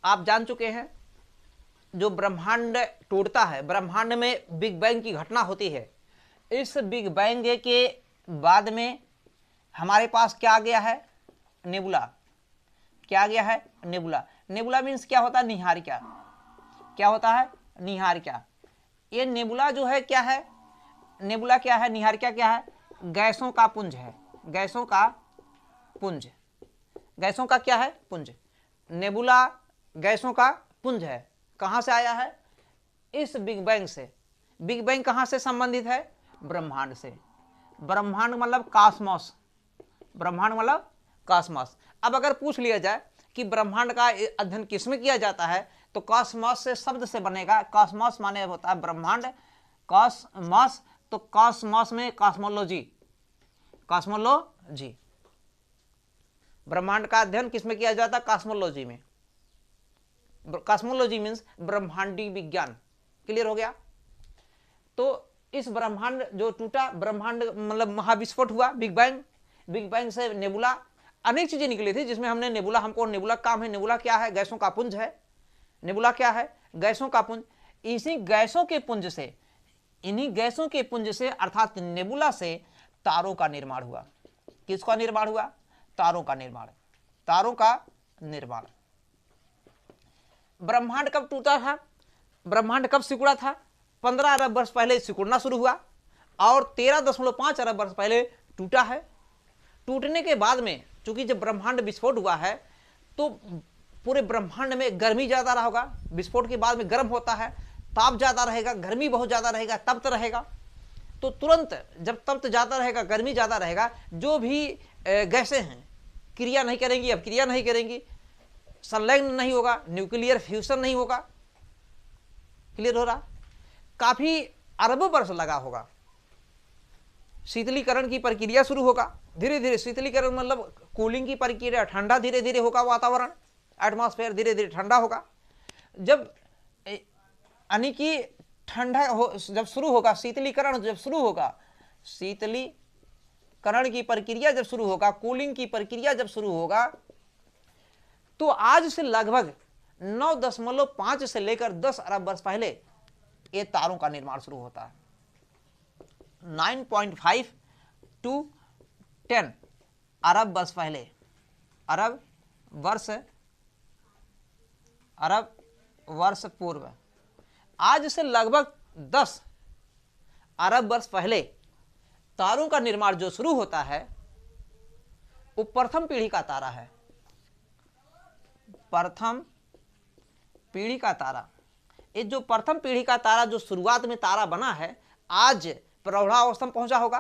आप जान चुके हैं जो ब्रह्मांड टूटता है, ब्रह्मांड में बिग बैंग की घटना होती है। इस बिग बैंग के बाद में हमारे पास क्या आ गया है? नेबुला। क्या आ गया है? नेबुला। नेबुला मीन्स क्या होता है? निहारिका। क्या होता है? निहारिका। ये नेबुला जो है क्या है? नेबुला क्या है? निहारिका क्या है? गैसों का पुंज है। गैसों का पुंज। गैसों का क्या है? पुंज। नेबुला गैसों का पुंज है। कहां से आया है? इस बिग बैंग से। बिग बैंग कहां से संबंधित है? ब्रह्मांड से। ब्रह्मांड मतलब कॉस्मोस। ब्रह्मांड मतलब कॉस्मोस। अब अगर पूछ लिया जाए कि ब्रह्मांड का अध्ययन किसमें किया जाता है, तो कॉस्मोस से शब्द से बनेगा। कॉस्मोस माने होता है ब्रह्मांड, कॉस्मोस, तो कॉस्मोस में कॉस्मोलॉजी। कॉस्मोलॉजी। ब्रह्मांड का अध्ययन किसमें किया जाता है? कॉस्मोलॉजी में। कॉस्मोलॉजी मीन्स ब्रह्मांडी विज्ञान। क्लियर हो गया? तो इस ब्रह्मांड जो टूटा, ब्रह्मांड मतलब महाविस्फोट हुआ, बिग बैंग। बिग बैंग से नेबुला, अनेक चीजें निकली थी जिसमें हमने नेबुला, हमको नेबुला काम है। नेबुला क्या है? गैसों का पुंज है। नेबुला क्या है? गैसों का पुंज। इसी गैसों के पुंज से, इन्हीं गैसों के पुंज से अर्थात नेबुला से तारों का निर्माण हुआ। किसका निर्माण हुआ? तारों का निर्माण। तारों का निर्माण। ब्रह्मांड कब टूटा था? ब्रह्मांड कब सिकुड़ा था? 15 अरब वर्ष पहले सिकुड़ना शुरू हुआ और 13.5 अरब वर्ष पहले टूटा है। टूटने के बाद में चूंकि जब ब्रह्मांड विस्फोट हुआ है तो पूरे ब्रह्मांड में गर्मी ज्यादा रहा होगा। विस्फोट के बाद में गर्म होता है, ताप ज्यादा रहेगा, गर्मी बहुत ज्यादा रहेगा, तप्त रहेगा। तो तुरंत जब तप्त ज्यादा रहेगा, गर्मी ज्यादा रहेगा, जो भी गैसें हैं क्रिया नहीं करेंगी। अब क्रिया नहीं करेंगी, संलग्न नहीं होगा, न्यूक्लियर फ्यूजन नहीं होगा। क्लियर हो रहा? काफी अरबों वर्ष लगा होगा। शीतलीकरण की प्रक्रिया शुरू होगा धीरे धीरे। शीतलीकरण मतलब कूलिंग की प्रक्रिया, ठंडा धीरे धीरे होगा वातावरण, एटमॉस्फेयर धीरे धीरे ठंडा होगा। जब यानी कि ठंडा हो जब शुरू होगा, शीतलीकरण जब शुरू होगा, शीतलीकरण की प्रक्रिया जब शुरू होगा, कूलिंग की प्रक्रिया जब शुरू होगा, तो आज से लगभग 9.5 से लेकर 10 अरब वर्ष पहले ये तारों का निर्माण शुरू होता है। 9.5 to 10 अरब वर्ष पहले, अरब वर्ष पूर्व, आज से लगभग 10 अरब वर्ष पहले तारों का निर्माण जो शुरू होता है वो प्रथम पीढ़ी का तारा है। प्रथम पीढ़ी का तारा, ये जो प्रथम पीढ़ी का तारा जो शुरुआत में तारा बना है, आज प्रौढ़ावस्था में पहुंचा होगा।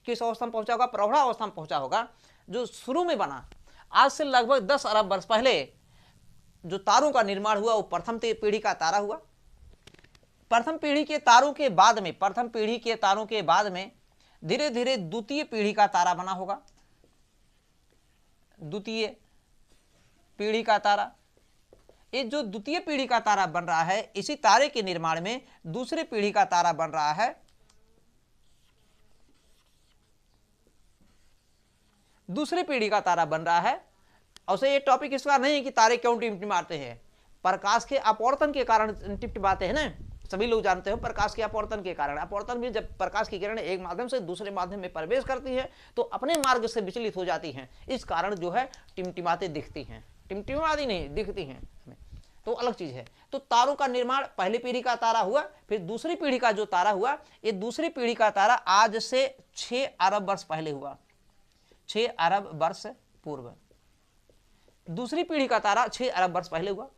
किस अवस्था में पहुंचा होगा? प्रौढ़ावस्था में पहुंचा होगा। जो शुरू में बना, आज से लगभग 10 अरब वर्ष पहले जो तारों का निर्माण हुआ वो प्रथम पीढ़ी का तारा हुआ। प्रथम पीढ़ी के तारों के बाद में, प्रथम पीढ़ी के तारों के बाद में धीरे धीरे द्वितीय पीढ़ी का तारा बना होगा। द्वितीय पीढ़ी का तारा, ये जो द्वितीय पीढ़ी का तारा बन रहा है, इसी तारे के निर्माण में दूसरी पीढ़ी का तारा बन रहा है। दूसरी पीढ़ी का तारा बन रहा है। और ये टॉपिक इसका नहीं है कि तारे क्यों टिमटिमाते हैं। प्रकाश के अपवर्तन के कारण टिमटिमाते हैं ना, सभी लोग जानते हो। प्रकाश के अपवर्तन के कारण, अपवर्तन भी जब प्रकाश की किरण एक माध्यम से दूसरे माध्यम में प्रवेश करती है तो अपने मार्ग से विचलित हो जाती हैं। इस कारण जो है टिमटिमाते दिखती हैं, टिमटिमाती नहीं दिखती हैं, तो अलग चीज है। तो तारों का निर्माण पहली पीढ़ी का तारा हुआ, फिर दूसरी पीढ़ी का जो तारा हुआ, ये दूसरी पीढ़ी का तारा आज से 6 अरब वर्ष पहले हुआ। 6 अरब वर्ष पूर्व दूसरी पीढ़ी का तारा 6 अरब वर्ष पहले हुआ।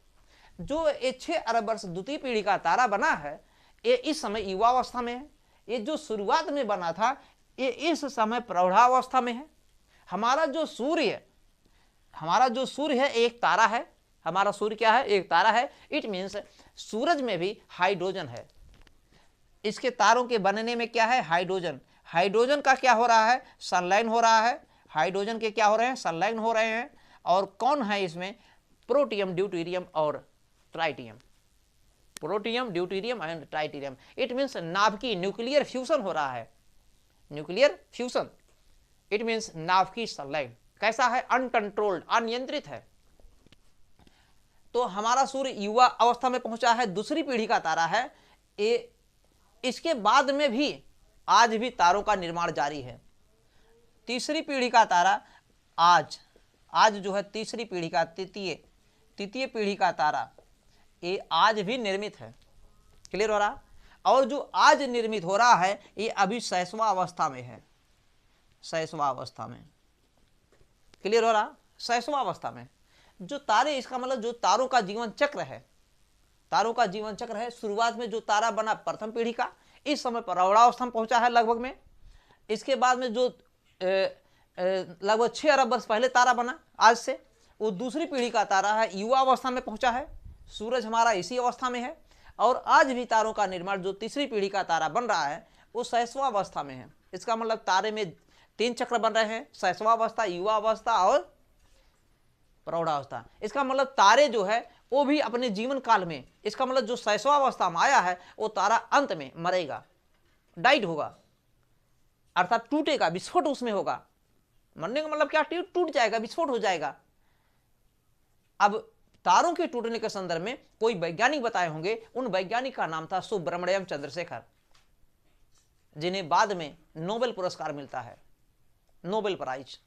जो ये 6 अरब वर्ष द्वितीय पीढ़ी का तारा बना है, ये इस समय युवावस्था में है। ये जो शुरुआत में बना था, ये इस समय प्रौढ़ावस्था में है। हमारा जो सूर्य है एक तारा है। हमारा सूर्य क्या है? एक तारा है। इट मीन्स सूरज में भी हाइड्रोजन है। इसके तारों के बनने में क्या है? हाइड्रोजन। हाइड्रोजन का क्या हो रहा है? संलयन हो रहा है। हाइड्रोजन के क्या हो रहे हैं? संलयन हो रहे हैं। और कौन है इसमें? प्रोटियम, ड्यूटेरियम और tritium. Protium, deuterium and tritium. It means नाभिकीय न्यूक्लियर फ्यूजन हो रहा है। न्यूक्लियर फ्यूजन, इट मीन्स नाभिकीय संलयन। कैसा है? अनकंट्रोल्ड, अनियंत्रित है। तो हमारा सूर्य युवा अवस्था में पहुंचा है, दूसरी पीढ़ी का तारा है ये। इसके बाद में भी आज भी तारों का निर्माण जारी है। तीसरी पीढ़ी का तारा आज जो है तीसरी पीढ़ी का तृतीय पीढ़ी का तारा ये आज भी निर्मित है। क्लियर हो रहा? और जो आज निर्मित हो रहा है ये अभी शैशवा अवस्था में है, शैशवा अवस्था में। क्लियर हो रहा? शैशवा अवस्था में जो तारे, इसका मतलब जो तारों का जीवन चक्र है, तारों का जीवन चक्र है, शुरुआत में जो तारा बना प्रथम पीढ़ी का, इस समय प्रौढ़ावस्था में पहुंचा है लगभग में। इसके बाद में जो लगभग 6 अरब वर्ष पहले तारा बना आज से, वो दूसरी पीढ़ी का तारा है, युवा अवस्था में पहुंचा है। सूरज हमारा इसी अवस्था में है। और आज भी तारों का निर्माण जो तीसरी पीढ़ी का तारा बन रहा है वो शैशवा अवस्था में है। इसका मतलब तारे में 3 चक्र बन रहे हैं, शैशवा अवस्था, युवा अवस्था और प्रौढ़ावस्था। इसका मतलब तारे जो है वो भी अपने जीवन काल में, इसका मतलब जो शैशवा अवस्था में आया है वो तारा अंत में मरेगा, डाइड होगा, अर्थात टूटेगा, विस्फोट उसमें होगा। मरने का मतलब क्या? टूट जाएगा, विस्फोट हो जाएगा। अब तारों के टूटने के संदर्भ में कोई वैज्ञानिक बताए होंगे, उन वैज्ञानिक का नाम था सुब्रमण्यम चंद्रशेखर, जिन्हें बाद में नोबेल पुरस्कार मिलता है, नोबेल प्राइज।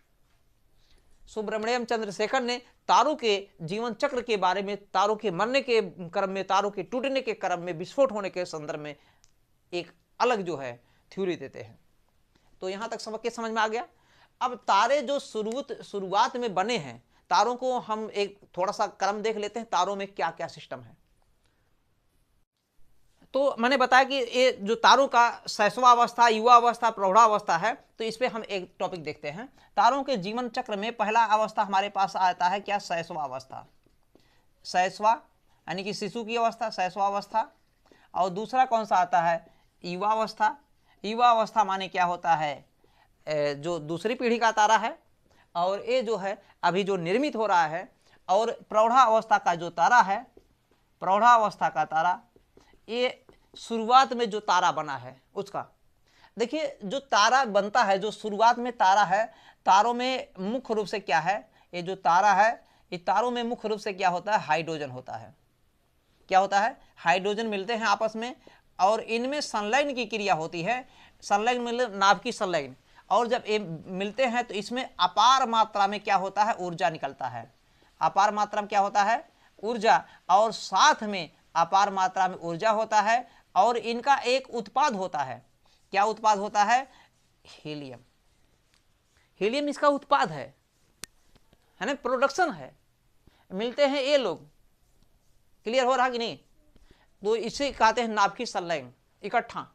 सुब्रमण्यम चंद्रशेखर ने तारों के जीवन चक्र के बारे में, तारों के मरने के क्रम में, तारों के टूटने के क्रम में, विस्फोट होने के संदर्भ में एक अलग जो है थ्योरी देते हैं। तो यहां तक समझ में आ गया। अब तारे जो शुरुआत में बने हैं, तारों को हम एक थोड़ा सा क्रम देख लेते हैं, तारों में क्या क्या सिस्टम है। तो मैंने बताया कि ये जो तारों का शैशवा अवस्था, युवा अवस्था, प्रौढ़ावस्था है, तो इस पे हम एक टॉपिक देखते हैं। तारों के जीवन चक्र में पहला अवस्था हमारे पास आता है क्या? शैशवा अवस्था। शैशवा यानी कि शिशु की अवस्था, शैशवा अवस्था। और दूसरा कौन सा आता है? युवा अवस्था। युवा अवस्था माने क्या होता है? जो दूसरी पीढ़ी का तारा है, और ये जो है अभी जो निर्मित हो रहा है। और प्रौढ़ा अवस्था का जो तारा है, प्रौढ़ा अवस्था का तारा, ये शुरुआत में जो तारा बना है उसका। देखिए जो तारा बनता है, जो शुरुआत में तारा है, तारों में मुख्य रूप से क्या है? ये जो तारा है, ये तारों में मुख्य रूप से क्या होता है? हाइड्रोजन होता है। क्या होता है? हाइड्रोजन मिलते हैं आपस में, और इनमें संलग्न की क्रिया होती है। संलग्न मतलब नाभिकीय संलग्न। और जब ये मिलते हैं तो इसमें अपार मात्रा में क्या होता है? ऊर्जा निकलता है। अपार मात्रा में क्या होता है? ऊर्जा। और साथ में अपार मात्रा में ऊर्जा होता है, और इनका एक उत्पाद होता है। क्या उत्पाद होता है? हीलियम। हीलियम इसका उत्पाद है ना, प्रोडक्शन है। मिलते हैं ये लोग। क्लियर हो रहा कि नहीं? तो इसे कहते हैं नाभिकीय संलग्न, इकट्ठा।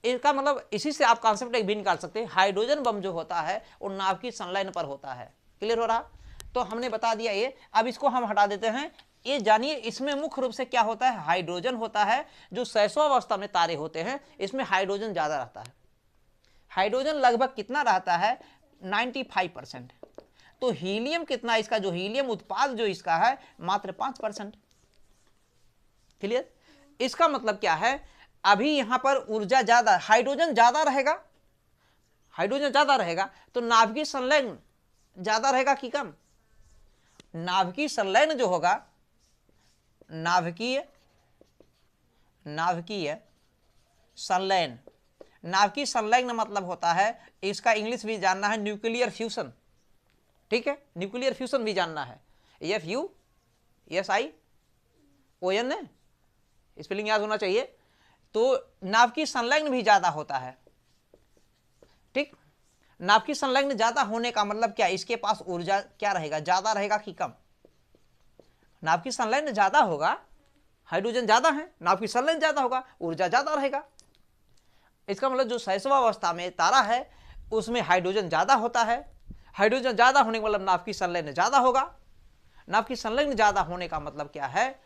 इसका मतलब इसी से आप कॉन्सेप्ट एक भी निकाल सकते हैं, हाइड्रोजन बम जो होता है वो नाभिकीय संलग्न पर होता है। क्लियर हो रहा? तो हमने बता दिया ये। अब इसको हम हटा देते हैं। ये जानिए इसमें मुख्य रूप से क्या होता है? हाइड्रोजन होता है। जो शैशवावस्था में तारे होते हैं इसमें हाइड्रोजन ज्यादा रहता है। हाइड्रोजन लगभग कितना रहता है? 95%। तो हीलियम कितना? इसका जो हीलियम उत्पाद जो इसका है मात्र 5%। क्लियर? इसका मतलब क्या है? अभी यहां पर ऊर्जा ज्यादा, हाइड्रोजन ज्यादा रहेगा, हाइड्रोजन ज्यादा रहेगा तो नाभिकीय संलग्न ज्यादा रहेगा कि कम? नाभिकीय संलग्न जो होगा, नाभिकीय संलग्न, नाभिकीय संलग्न मतलब होता है, इसका इंग्लिश भी जानना है, न्यूक्लियर फ्यूजन। ठीक है, न्यूक्लियर फ्यूजन भी जानना है। FUSION स्पेलिंग याद होना चाहिए। तो नाभिकीय संलग्न भी ज्यादा होता है। ठीक, नाभिकीय संलग्न ज्यादा होने का मतलब क्या? इसके पास ऊर्जा क्या रहेगा? ज्यादा रहेगा कि कम? नाभिकीय संलग्न ज्यादा होगा, हाइड्रोजन ज्यादा है, नाभिकीय संलग्न ज्यादा होगा, ऊर्जा ज्यादा रहेगा। इसका मतलब जो शैशवावस्था में तारा है उसमें हाइड्रोजन ज्यादा होता है। हाइड्रोजन ज्यादा होने का मतलब नाभिकीय संलग्न ज्यादा होगा। नाभिकीय संलग्न ज्यादा होने का मतलब क्या है?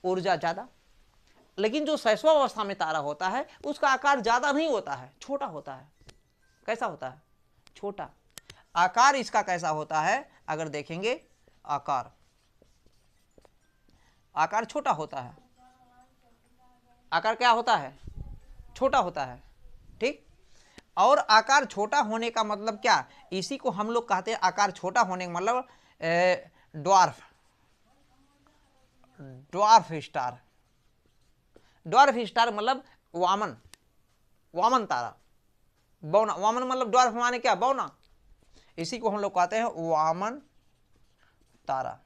ऊर्जा ज्यादा। लेकिन जो शैशवावस्था में तारा होता है उसका आकार ज्यादा नहीं होता है, छोटा होता है। कैसा होता है? छोटा। आकार इसका कैसा होता है? अगर देखेंगे आकार छोटा होता है। आकार क्या होता है? छोटा होता है। ठीक, और आकार छोटा होने का मतलब क्या? इसी को हम लोग कहते हैं, आकार छोटा होने का मतलब dwarf. Dwarf star. Dwarf star मतलब वामन, वामन तारा, बौना। वामन मतलब ड्वार्फ माने क्या, बौना। इसी को हम लोग कहते हैं वामन तारा,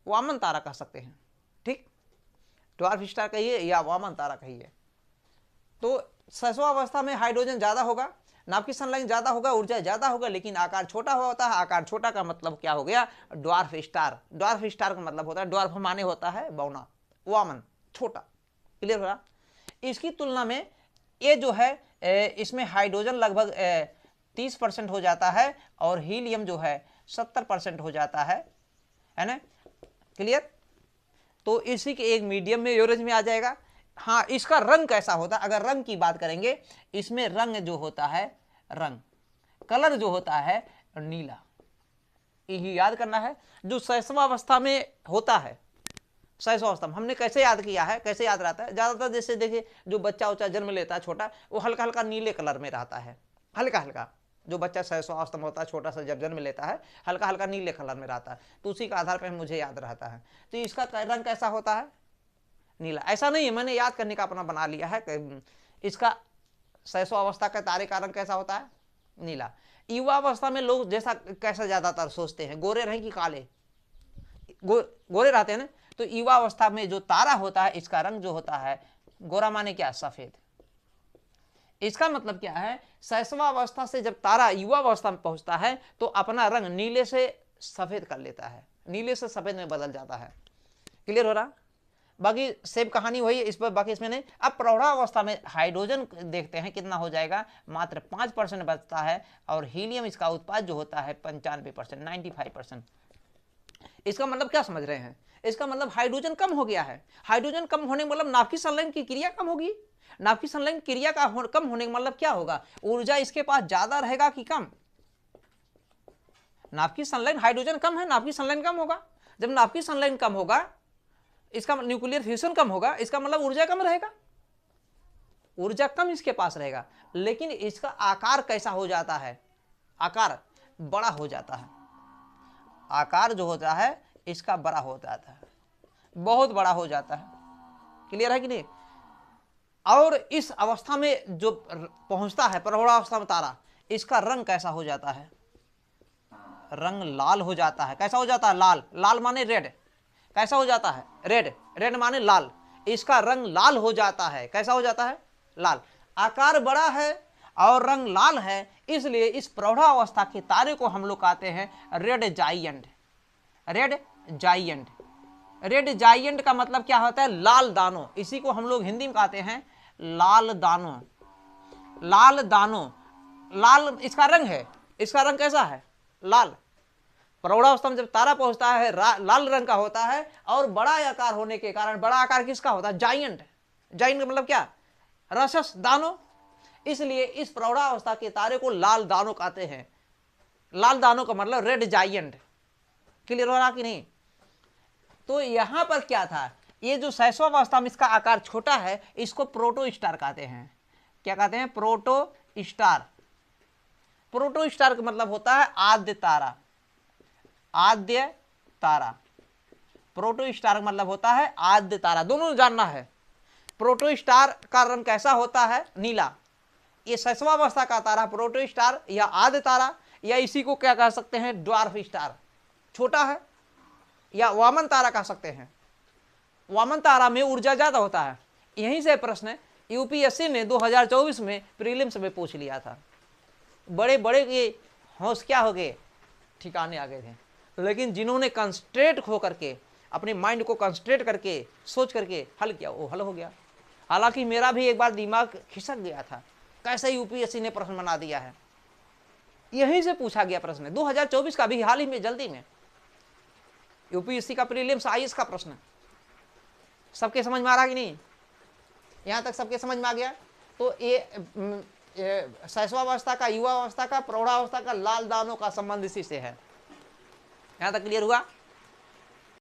वामन तारा कह सकते हैं। ठीक, ड्वार्फ स्टार कहिए या वामन तारा कहिए। तो सहस्वावस्था में हाइड्रोजन ज्यादा होगा, नाभिकीय संलयन ज्यादा होगा, ऊर्जा ज्यादा होगा, लेकिन आकार छोटा होता है। आकार छोटा का मतलब क्या हो गया, ड्वार्फ स्टार। ड्वार्फ स्टार का मतलब होता है, ड्वार्फ माने होता है बौना, वामन, छोटा। क्लियर हो रहा। इसकी तुलना में ये जो है इसमें हाइड्रोजन लगभग 30% हो जाता है और हीलियम जो है 70% हो जाता है ना। क्लियर। तो इसी के एक मीडियम में एवरेज में आ जाएगा। हाँ, इसका रंग कैसा होता है, अगर रंग की बात करेंगे, इसमें रंग जो होता है, रंग कलर जो होता है नीला। यही याद करना है जो सहस्वावस्था में होता है। सहस्वावस्था में हमने कैसे याद किया है, कैसे याद रहता है, ज्यादातर जैसे देखिए जो बच्चा उच्चा जन्म लेता है छोटा, वो हल्का हल्का नीले कलर में रहता है, हल्का हल्का। जो बच्चा सहस्वावस्था में होता है छोटा सा, जब जन्म लेता है, हल्का हल्का नीले कलर में रहता है। तो उसी के आधार पर मुझे याद रहता है। तो इसका रंग कैसा होता है, नीला। ऐसा नहीं है, मैंने याद करने का अपना बना लिया है। इसका सहस्वावस्था का तारे का रंग कैसा होता है, नीला। युवावस्था में लोग जैसा कैसा ज्यादातर सोचते हैं, गोरे रहे कि काले, गोरे रहते हैं ना। तो युवावस्था में जो तारा होता है, इसका रंग जो होता है गोरा माने क्या, सफेद। इसका मतलब क्या है, सहस्वावस्था से जब तारा युवावस्था में पहुंचता है तो अपना रंग नीले से सफेद कर लेता है, नीले से सफेद में बदल जाता है। क्लियर हो रहा। बाकी सेम कहानी वही है इस पर, बाकी इसमें नहीं। अब प्रौढ़ावस्था में हाइड्रोजन देखते हैं कितना हो जाएगा, मात्र 5% बचता है और हीलियम इसका उत्पाद जो होता है 95%, 95%। इसका मतलब क्या समझ रहे हैं, इसका मतलब हाइड्रोजन कम हो गया है। हाइड्रोजन कम होने का मतलब नाभिकीय संलयन की क्रिया कम होगी। नाभिकीय संलयन क्रिया का कम होने का मतलब क्या होगा, ऊर्जा इसके पास ज्यादा रहेगा कि कम। नाभिकीय संलयन, हाइड्रोजन कम है, नाभिकीय संलयन कम होगा। जब नाभिकीय संलयन कम होगा, इसका न्यूक्लियर फ्यूजन कम होगा, इसका मतलब ऊर्जा कम रहेगा, ऊर्जा कम इसके पास रहेगा। लेकिन इसका आकार कैसा हो जाता है, आकार बड़ा हो जाता है। आकार जो होता है इसका बड़ा हो जाता है, बहुत बड़ा हो जाता है। क्लियर है कि नहीं। और इस अवस्था में जो पहुंचता है प्रौढ़ावस्था में तारा, इसका रंग कैसा हो जाता है, रंग लाल हो जाता है। कैसा हो जाता है, लाल। लाल माने रेड। कैसा हो जाता है, रेड। रेड माने लाल। इसका रंग लाल हो जाता है। कैसा हो जाता है, लाल। आकार बड़ा है और रंग लाल है, इसलिए इस प्रौढ़ावस्था के तारे को हम लोग कहते हैं red giant. Red giant. Red giant का मतलब क्या होता है, लाल दानों। इसी को हम लोग हिंदी में कहते हैं लाल दानों। लाल दानों, लाल इसका रंग है। इसका रंग कैसा है, लाल। प्रौढ़ावस्था में जब तारा पहुंचता है लाल रंग का होता है और बड़ा आकार होने के कारण, बड़ा आकार किसका होता है, जाइंट। जाइंट का मतलब क्या, रसस, दानों। इसलिए इस प्रौढ़ावस्था के तारे को लाल दानों कहते हैं। लाल दानों का मतलब रेड जाइंट। क्लियर हो रहा कि नहीं। तो यहां पर क्या था, ये जो सहस्वावस्था में इसका आकार छोटा है, इसको प्रोटो स्टार कहते हैं। क्या कहते हैं, प्रोटो स्टार। प्रोटो स्टार का मतलब होता है आद्य तारा। आद्य तारा। प्रोटो स्टार का मतलब होता है आद्य तारा। दोनों जानना है। प्रोटो स्टार का रंग कैसा होता है, नीला। ये सहस्वावस्था का तारा प्रोटो स्टार या आद्य तारा, या इसी को क्या कह सकते हैं, ड्वार्फ स्टार, छोटा है, या वामन तारा कह सकते हैं। वामन तारा में ऊर्जा ज्यादा होता है। यहीं से प्रश्न यूपीएससी ने 2024 में प्रीलिम्स में पूछ लिया था। बड़े बड़े के होश क्या हो गए, ठिकाने आ गए थे। लेकिन जिन्होंने कंसंट्रेट हो करके, अपने माइंड को कंसंट्रेट करके, सोच करके हल किया, वो हल हो गया। हालांकि मेरा भी एक बार दिमाग खिसक गया था, कैसे यूपीएससी ने प्रश्न बना दिया है। यहीं से पूछा गया प्रश्न 2024 का, भी हाल ही में जल्दी में यूपीएससी का प्रीलिम्स आईएएस का प्रश्न। सबके समझ में आ रहा कि नहीं, यहां तक सबके समझ में आ गया। तो ये सहस्वावस्था का, युवावस्था का, प्रौढ़ावस्था का लाल दानों का संबंध इसी से है। यहां तक क्लियर हुआ।